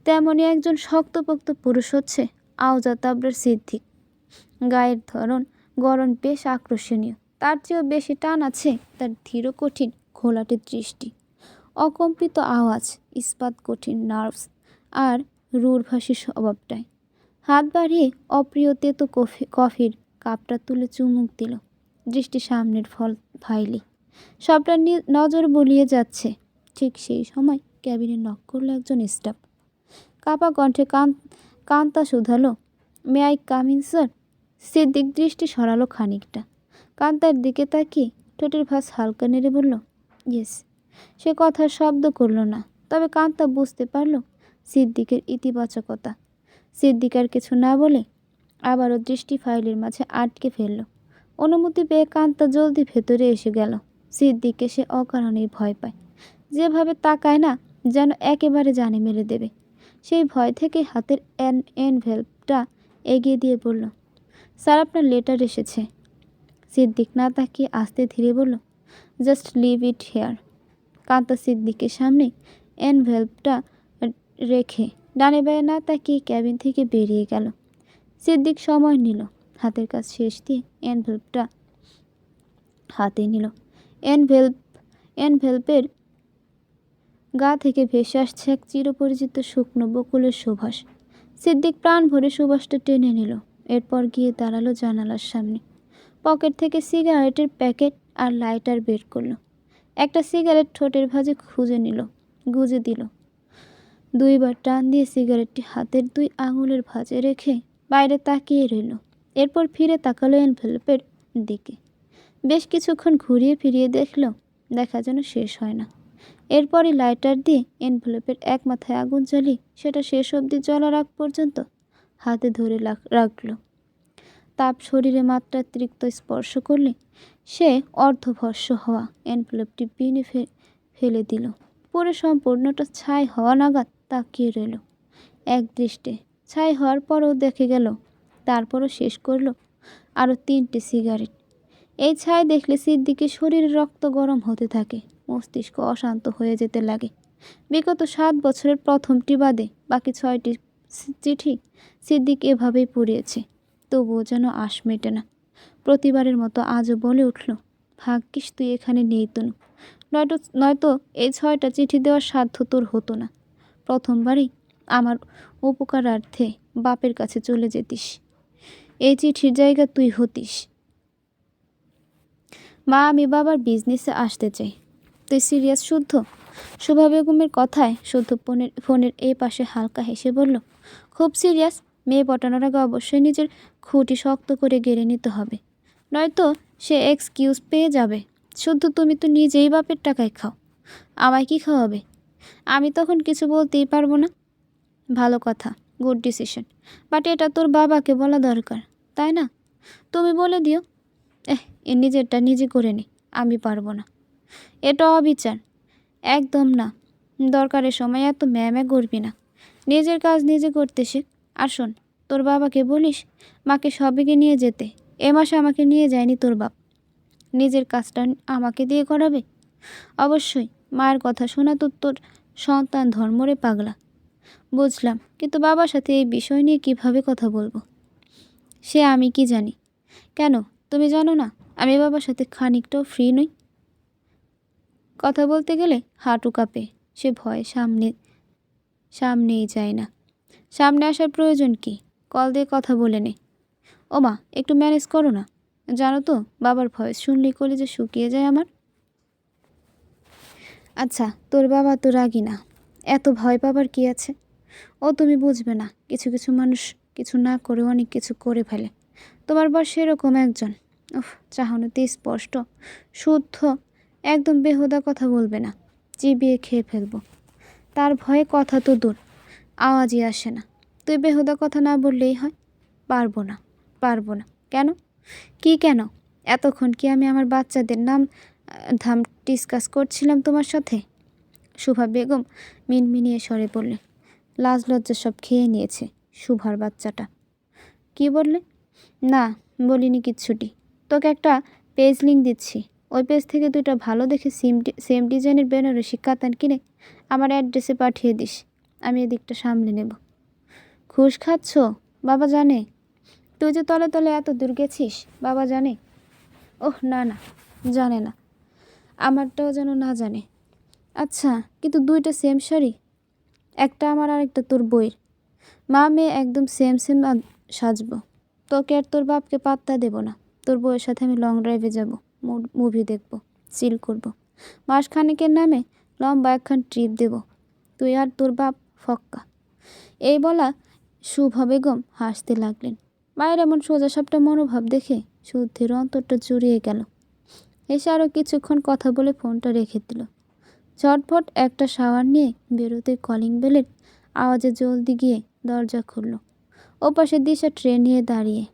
তেমনই একজন শক্তপোক্ত পুরুষ হচ্ছে আওজাত আবরার সিদ্দিক। গায়ের গড়ন বেশ আকর্ষণীয়। তার চেয়েও বেশি টান আছে তার ধীর কঠিন ঘোলাটে দৃষ্টি, অকম্পিত আওয়াজ, ইস্পাত কঠিন নার্ভস আর রূঢ়ভাষী স্বভাবটায়। হাত বাড়িয়ে অপ্রিয় তেতো কফির কাপটা তুলে চুমুক দিল। দৃষ্টি সামনের ফাইলে। সবটা নজর বলিয়ে যাচ্ছে। ঠিক সেই সময় ক্যাবিনে নক করলো একজন স্টাফ। কাপা কণ্ঠে কান্তা শুধালো, may I come in sir? Siddique দৃষ্টি সরালো খানিকটা। কান্তার দিকে তাকিয়ে ঠোঁটের ভাঁজ হালকা নেড়ে বলল, ইয়েস। সে কথার শব্দ করল না, তবে কান্তা বুঝতে পারল সিদ্দিকের ইতিবাচকতা। সিদ্দিক আর কিছু না বলে আবারও দৃষ্টি ফাইলের মাঝে আটকে ফেলল। অনুমতি পেয়ে কান্তা জলদি ভেতরে এসে গেল। সিদ্দিককে সে অকারণেই ভয় পায়। যেভাবে তাকায় না, যেন একেবারে জানে মেরে দেবে। সেই ভয় থেকে হাতের এনভেলপটা এগিয়ে দিয়ে বলল, স্যার আপনার লেটার এসেছে। সিদ্দিক না তাকিয়ে আস্তে ধীরে বলল, just leave it here. Kanta সিদ্দিকের সামনে এনভেলপটা রেখে ডানে বায়ে না তাকিয়ে ক্যাবিন থেকে বেরিয়ে গেল। সিদ্দিক সময় নিল, হাতের কাজ শেষ দিয়ে এনভেলপটা হাতে নিল। এনভেলপের গা থেকে ভেসে আসছে এক চিরপরিচিত শুকনো বকুলের সুবাস। সিদ্দিক প্রাণ ভরে সুবাসটা টেনে নিল। এরপর গিয়ে দাঁড়ালো জানালার সামনে। পকেট থেকে সিগারেটের প্যাকেট আর লাইটার বের করলো। একটা সিগারেট ঠোঁটের ভাঁজে গুজে দিল। দুইবার টান দিয়ে সিগারেটটি হাতের 2 আঙুলের ভাঁজে রেখে বাইরে তাকিয়ে রইল। এরপর ফিরে তাকালো এনভেলপের দিকে। বেশ কিছুক্ষণ ঘুরিয়ে ফিরিয়ে দেখা যেন শেষ হয় না। এরপরই লাইটার দিয়ে এনভেলপের এক মাথায় আগুন জ্বালিয়ে সেটা শেষ অবধি জ্বলার আগ পর্যন্ত হাতে ধরে রাখল। তাপ শরীরে মাত্রাতিরিক্ত স্পর্শ করলে সে অর্ধভস্ম হওয়া এনভেলপটি বিনে ফেলে দিল। পুরো সম্পূর্ণটা ছাই হওয়া নাগাদ তাকিয়ে রইল এক দৃষ্টে। ছাই হওয়ার পরও দেখে গেল, তারপরও শেষ করল আরও 3টে সিগারেট। এই ছাই দেখলে সিদ্দিকের শরীরে রক্ত গরম হতে থাকে, মস্তিষ্ক অশান্ত হয়ে যেতে লাগে। বিগত 7 বছরের প্রথমটি বাদে বাকি 6টি চিঠি সিদ্দিক এভাবেই পড়িয়েছে, তবুও যেন আশ মেটে না। প্রতিবারের মতো আজও বলে উঠল, ভাগ্যিস তুই এখানে নেই তনু, নয়তো এই 6টা চিঠি দেওয়ার সাধ্য তোর হতো না। প্রথমবারই আমার উপকারার্থে বাপের কাছে চলে যেতিস, এই চিঠির জায়গা তুই হতিস। মা, আমি বাবার বিজনেসে আসতে চাই। তুই সিরিয়াস শুদ্ধ? শোভা বেগমের কথায় শুদ্ধ ফোনের এই পাশে হালকা হেসে বলল, খুব সিরিয়াস। মেয়ে পটানোর আগে অবশ্যই নিজের খুঁটি শক্ত করে গেড়ে নিতে হবে, নয়তো সে এক্সকিউজ পেয়ে যাবে। শুদ্ধ, তুমি তো নিজেই বাপের টাকায় খাও, আমায় কি খাওয়াবে? আমি তখন কিছু বলতেই পারবো না। ভালো কথা, গুড ডিসিশন, বাট এটা তোর বাবাকে বলা দরকার, তাই না? তুমি বলে দিও। এ নিজেরটা নিজে করে নে, আমি পারবো না। এটা অবিচার। একদম না। দরকারের সময় এত ম্যামে করবি না, নিজের কাজ নিজে করতে শেখ। আর শোন, তোর বাবাকে বলিস মাকে সবেগে নিয়ে যেতে। এ মাসে আমাকে নিয়ে যায়নি তোর বাপ, নিজের কাজটা আমাকে দিয়ে করাবে। অবশ্যই, মায়ের কথা শোনা তো তোর সন্তান ধর্মরে পাগলা। বুঝলাম, কিন্তু বাবার সাথে এই বিষয় নিয়ে কিভাবে কথা বলবো? সে আমি কি জানি? কেন, তুমি জানো না আমি বাবার সাথে খানিকটাও ফ্রি নই? কথা বলতে গেলে হাঁটু কাঁপে, সে ভয়ে সামনেই যায় না। সামনে আসার প্রয়োজন কি? কল দিয়ে কথা বলে নে। ও মা, একটু ম্যানেজ করো না। জানো তো, বাবার ভয়েস শুনলেই কলিজা শুকিয়ে যায় আমার। আচ্ছা, তোর বাবা তো রাগি না, এত ভয় পাবার কি আছে? ও তুমি বুঝবে না, কিছু কিছু মানুষ কিছু না করে অনেক কিছু করে ফেলে। তোমার বর সেরকম একজন। চাহনিতে স্পষ্ট, শুদ্ধ, একদম বেহুদা কথা বলবে না, চিবিয়ে খেয়ে ফেলবো। তার ভয়ে কথা তো দূর, আওয়াজই আসে না। তুই বেহুদা কথা না বললেই হয়। পারবো না। কেন? কি কেন? এতক্ষণ কি আমি আমার বাচ্চাদের ধাম ডিসকাস করছিলাম তোমার সাথে? শোভা বেগম মিনমিনিয়ে স্বরে বললেন। লাজ লজ্জা সব খেয়ে নিয়েছে শুভার বাচ্চাটা। কি বললে? না, বলিনি কিচ্ছুটি। তোকে একটা পেজ লিঙ্ক দিচ্ছি, ওই পেজ থেকে 2টা ভালো দেখে সেম ডিজাইনের বেনারসি কাতান কিনে আমার অ্যাড্রেসে পাঠিয়ে দিস, আমি এদিকটা সামলে নেব। ঘুষ খাচ্ছ? বাবা জানে? তুই যে তলে তলে এত দূর গেছিস, বাবা জানে? ওহ না, জানে না। আমারটাও যেন না জানে। আচ্ছা, কিন্তু 2টা সেম শাড়ি, একটা আমার আর একটা তোর বইয়ের। মা মেয়ে একদম সেম সাজবো। তোকে আর তোর বাপকে পাত্তা দেব না। তোর বউয়ের সাথে আমি লং ড্রাইভে যাব, মুভি দেখব, চিল করব। মাসখানেকের নামে লম্বা একখান ট্রিপ দেব, তুই আর তোর বাপ ফক্কা। এই বলা শুভা বেগম হাসতে লাগলেন। মায়ের এমন সোজাসাপটা মনোভাব দেখে শুদ্ধির অন্তরটা জুড়িয়ে গেল। এসে আরও কিছুক্ষণ কথা বলে ফোনটা রেখে দিল। ঝটফট একটা শাওয়ার নিয়ে বেরোতে কলিং বেলের আওয়াজে জলদি গিয়ে দরজা খুলল। ওপাশে দিশা ট্রেন নিয়ে দাঁড়িয়ে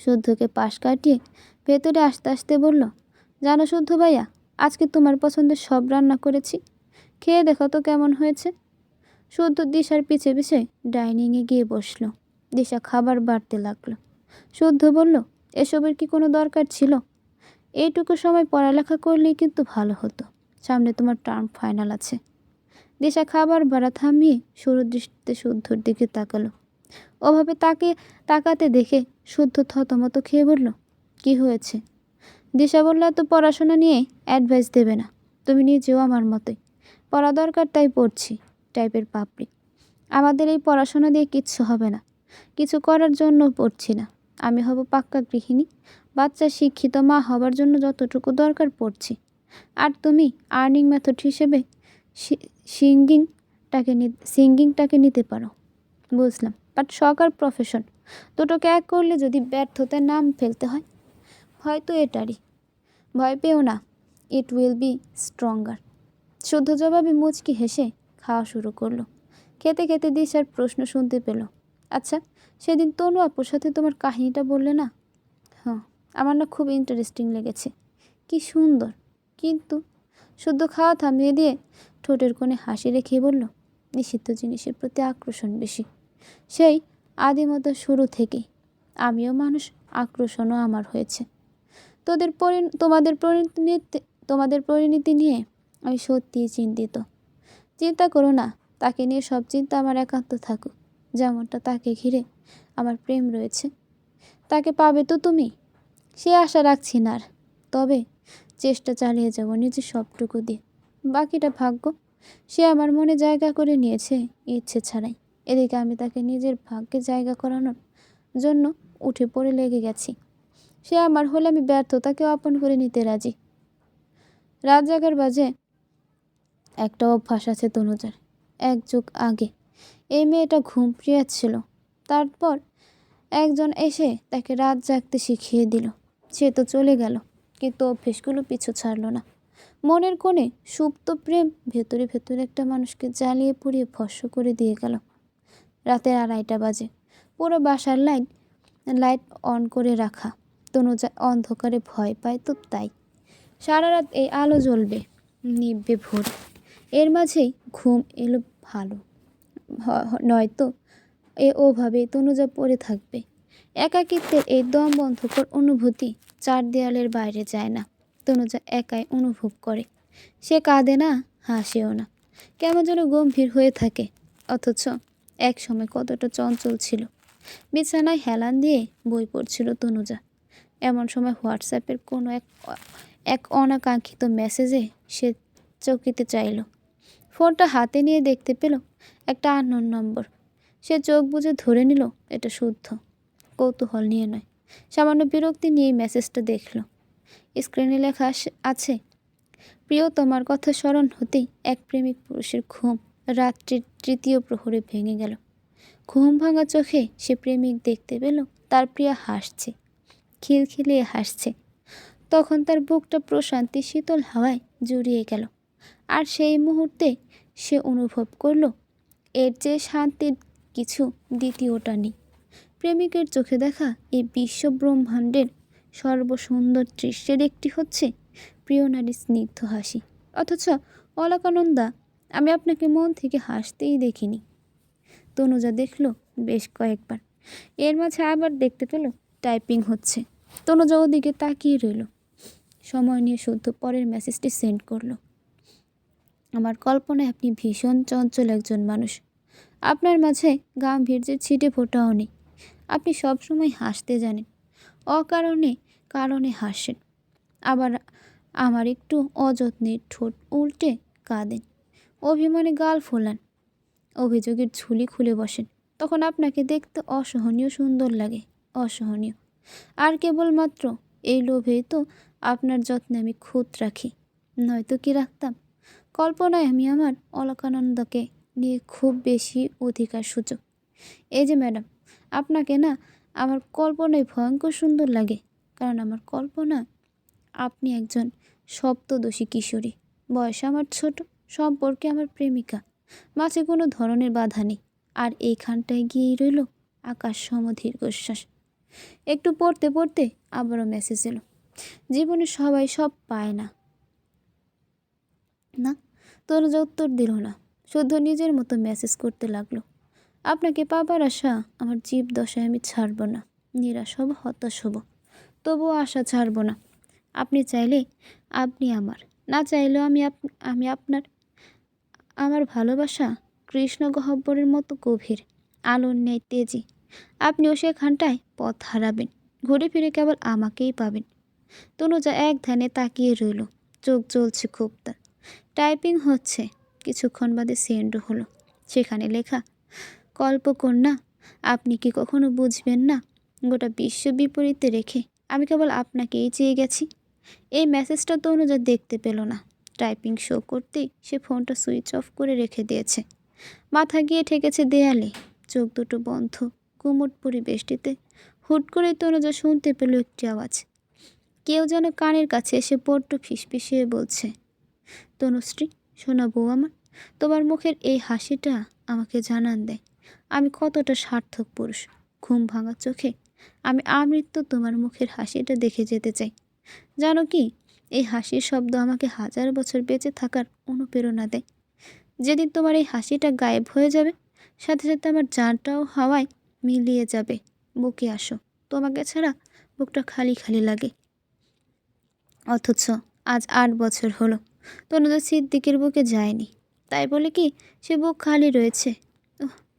শুদ্ধকে পাশ কাটিয়ে ভেতরে আসতে আসতে বলল, জানো শুদ্ধ ভাইয়া, আজকে তোমার পছন্দের সব রান্না করেছি, খেয়ে দেখো তো কেমন হয়েছে। শুদ্ধ দিশার পিছে পিছে ডাইনিংয়ে গিয়ে বসলো। দিশা খাবার বাড়তে লাগলো। শুদ্ধ বলল, এসবের কি কোনো দরকার ছিল? এইটুকু সময় পড়ালেখা করলেই কিন্তু ভালো হতো, সামনে তোমার টার্ম ফাইনাল আছে। দিশা খাবার বাড়া থামিয়ে সরু দৃষ্টিতে শুদ্ধর দিকে তাকালো। ওভাবে তাকে তাকাতে দেখে শুদ্ধ থতমত খেয়ে বলল, কি হয়েছে? দিশা বলল, এত পড়াশোনা নিয়ে অ্যাডভাইস দেবে না। তুমি নিজেও আমার মতোই পড়া দরকার তাই পড়ছি টাইপের পাপড়ি। আমাদের এই পড়াশোনা দিয়ে কিচ্ছু হবে না, কিছু করার জন্য পড়ছি না। আমি হব পাক্কা গৃহিণী, বাচ্চা শিক্ষিত মা হবার জন্য যতটুকু দরকার পড়ছি। আর তুমি আর্নিং মেথড হিসেবে সিঙ্গিংটাকে নিতে পারো। বুঝলাম, বাট শখ আর প্রফেশন দুটোকে এক করলে যদি ব্যর্থতার নাম ফেলতে হয়, হয়তো এটারই। ভয় পেও না, ইট উইল বি স্ট্রঙ্গার। শুদ্ধ জবাবে মুচকি হেসে খাওয়া শুরু করলো। খেতে খেতে দিশার প্রশ্ন শুনতে পেল, আচ্ছা, সেদিন তনু আপুর সাথে তোমার কাহিনীটা বললে না? হ্যাঁ, আমার না খুব ইন্টারেস্টিং লেগেছে। কি সুন্দর। কিন্তু শুদ্ধ খাওয়া থামিয়ে দিয়ে ঠোঁটের কোণে হাসি রেখে বলল, নিষিদ্ধ জিনিসের প্রতি আকর্ষণ বেশি, সেই আদিমতা শুরু থেকেই। আমিও মানুষ, আকর্ষণও আমার হয়েছে। তোমাদের পরিণতি নিয়ে আমি সত্যিই চিন্তিত। চিন্তা করো না, তাকে নিয়ে সব চিন্তা আমার একান্ত থাকুক। যেমনটা তাকে ঘিরে আমার প্রেম রয়েছে। তাকে পাবে তো তুমি? সে আশা রাখছি না আর, তবে চেষ্টা চালিয়ে যাব নিজের সবটুকু দিয়ে। বাকিটা ভাগ্য। সে আমার মনে জায়গা করে নিয়েছে ইচ্ছে ছাড়াই। এদিকে আমি তাকে নিজের ভাগ্যে জায়গা করানোর জন্য উঠে পড়ে লেগে গেছি। সে আমার হলে আমি ব্যর্থতাকেও আপন করে নিতে রাজি। রাত জাগার বাজে একটা অভ্যাস আছে তনুজার। এক যুগ আগে এই মেয়েটা ঘুম প্রিয়া ছিল, তারপর একজন এসে তাকে রাত জাগতে শিখিয়ে দিল। সে তো চলে গেল, কিন্তু অভ্যেসগুলো পিছু ছাড়ল না। মনের কোণে সুপ্ত প্রেম ভেতরে ভেতরে একটা মানুষকে জ্বালিয়ে পুড়িয়ে ভস্ম করে দিয়ে গেল। রাতের 2:30 বাজে। পুরো বাসার লাইট অন করে রাখা। তনুজা অন্ধকারে ভয় পায় তো তাই। সারা রাত এই আলো জ্বলবে, নিভবে ভোর। এর মাঝেই ঘুম এলো ভালো, নয়তো ওভাবে তনুজা পড়ে থাকবে। একাকিত্বের এই দম বন্ধকর অনুভূতি 4 দেয়ালের বাইরে যায় না। তনুজা একাই অনুভব করে। সে কাঁদে না, হাসেও না, কেমন যেন গম্ভীর হয়ে থাকে। অথচ এক সময় কতটা চঞ্চল ছিল। বিছানায় হেলান দিয়ে বই পড়ছিল তনুজা। এমন সময় হোয়াটসঅ্যাপের কোনো এক অনাকাঙ্ক্ষিত মেসেজে সে চকিতে চাইল। ফোনটা হাতে নিয়ে দেখতে পেল একটা আননোন নম্বর। সে চোখ বুজে ধরে নিল এটা শুদ্ধ। কৌতূহল নিয়ে নয়, সামান্য বিরক্তি নিয়ে মেসেজটা দেখল। স্ক্রিনে লেখা আছে, প্রিয়, তোমার কথা স্মরণ হতেই এক প্রেমিক পুরুষের ঘুম রাত্রির 3য় প্রহরে ভেঙে গেল। ঘুম ভাঙা চোখে সে প্রেমিক দেখতে পেল তার প্রিয়া হাসছে, খিলখিলিয়ে হাসছে। তখন তার বুকটা প্রশান্তি শীতল হাওয়ায় জুড়িয়ে গেল। আর সেই মুহূর্তে সে অনুভব করল এর চেয়ে শান্তির কিছু দ্বিতীয়টা নেই। প্রেমিকের চোখে দেখা এই বিশ্ব ব্রহ্মাণ্ডের সর্বসুন্দর দৃশ্যের একটি হচ্ছে প্রিয় নারীর স্নিগ্ধ হাসি। অথচ অলকানন্দা, আমি আপনাকে মন থেকে হাসতেই দেখিনি। তনুজা দেখল বেশ কয়েকবার। এর মাঝে আবার দেখতে পেল টাইপিং হচ্ছে। তনুজা ওদিকে তাকিয়ে রইল। সময় নিয়ে শুদ্ধ পরের মেসেজটি সেন্ড করলো। আমার কল্পনায় আপনি ভীষণ চঞ্চল একজন মানুষ। আপনার মাঝে গাম্ভীর্যের ছিটে ফোটাও নেই। আপনি সবসময় হাসতে জানেন, কারণে হাসেন। আবার আমার একটু অযত্নে ঠোঁট উল্টে কাঁদেন, অভিমানে গাল ফোলান, অভিযোগের ঝুলি খুলে বসেন। তখন আপনাকে দেখতে অসহনীয় সুন্দর লাগে, অসহনীয়। আর কেবলমাত্র এই লোভেই তো আপনার যত্নে আমি খুঁত রাখি, নয়তো কি রাখতাম? কল্পনায় আমি আমার অলকানন্দাকে নিয়ে খুব বেশি অধিকার সুযোগ। এই যে ম্যাডাম, আপনাকে না আমার কল্পনায় ভয়ঙ্কর সুন্দর লাগে, কারণ আমার কল্পনা আপনি একজন সপ্তদোষী কিশোরী, বয়স আমার ছোট, সম্পর্কে আমার প্রেমিকা, মাঝে কোনো ধরনের বাধা নেই। আর এইখানটায় গিয়েই রইল আকাশ সম দীর্ঘশ্বাস। একটু পড়তে পড়তে আবারও মেসেজ এলো। জীবনে সবাই সব পায় না। না, তনুজা উত্তর দিল না, শুদ্ধ নিজের মতো মেসেজ করতে লাগলো। আপনাকে পাবার আশা আমার জীব দশায় আমি ছাড়ব না। নিরাশ হব, হতাশ হব, তবুও আশা ছাড়ব না। আপনি চাইলে আপনি আমার, না চাইলেও আমি আপনার। আমার ভালোবাসা কৃষ্ণ গহ্বরের মতো গভীর। আলোর ন্যায় তেজি। আপনিও সেখানটায় পথ হারাবেন, ঘুরে ফিরে কেবল আমাকেই পাবেন। তনুজা এক ধ্যানে তাকিয়ে রইল, চোখ জ্বলছে খুব তার। টাইপিং হচ্ছে, কিছুক্ষণ বাদে সেন্ড হলো। সেখানে লেখা, কল্পকন্যা, আপনি কি কখনো বুঝবেন না, গোটা বিশ্ব বিপরীতে রেখে আমি কেবল আপনাকেই চেয়ে গেছি। এই মেসেজটা তনুজা দেখতে পেল না। টাইপিং শো করতেই সে ফোনটা সুইচ অফ করে রেখে দিয়েছে। মাথা গিয়ে ঠেকেছে দেয়ালে, চোখ দুটো বন্ধ। কুমুট পরিবেশটিতে হুট করে তনুজা শুনতে পেল একটি আওয়াজ। কেউ যেন কানের কাছে এসে বড্ড ফিসফিসিয়ে বলছে, তনুশ্রী, শোনা বউ আমার, তোমার মুখের এই হাসিটা আমাকে জানান দেয় আমি কতটা সার্থক পুরুষ। ঘুম ভাঙা চোখে আমি আমৃত্যু তোমার মুখের হাসিটা দেখে যেতে চাই। জানো কি, এই হাসির শব্দ আমাকে 1000 বছর বেঁচে থাকার অনুপ্রেরণা দেয়। যেদিন তোমার এই হাসিটা গায়েব হয়ে যাবে, সাথে সাথে আমার জানটাও হাওয়ায় মিলিয়ে যাবে। বুকে আসো, তোমাকে ছাড়া বুকটা খালি খালি লাগে। অথচ আজ 8 বছর হলো তনুজা সিদ্দিকের বুকে যায়নি। তাই বলে কি সে বুক খালি রয়েছে?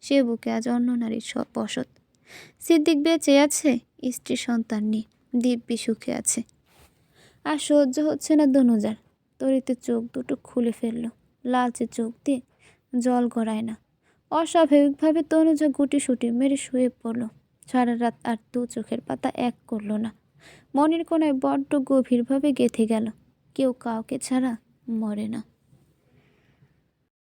সে বুকে আজ অন্য নারীর সব বসত। সিদ্দিক বেঁচে আছে, স্ত্রী সন্তান নিয়ে দিব্যি সুখে আছে। আর সহ্য হচ্ছে না তনুজার। তরিতে চোখ দুটো খুলে ফেলল, লালচে চোখ দিয়ে জল গড়ায় না। অস্বাভাবিকভাবে তনুজা গুটিসুটি মেরে শুয়ে পড়ল। সারা রাত আর 2 চোখের পাতা এক করল না। মনের কোণায় বড্ড গভীরভাবে গেঁথে গেল, কেউ কাউকে ছাড়া মরে না।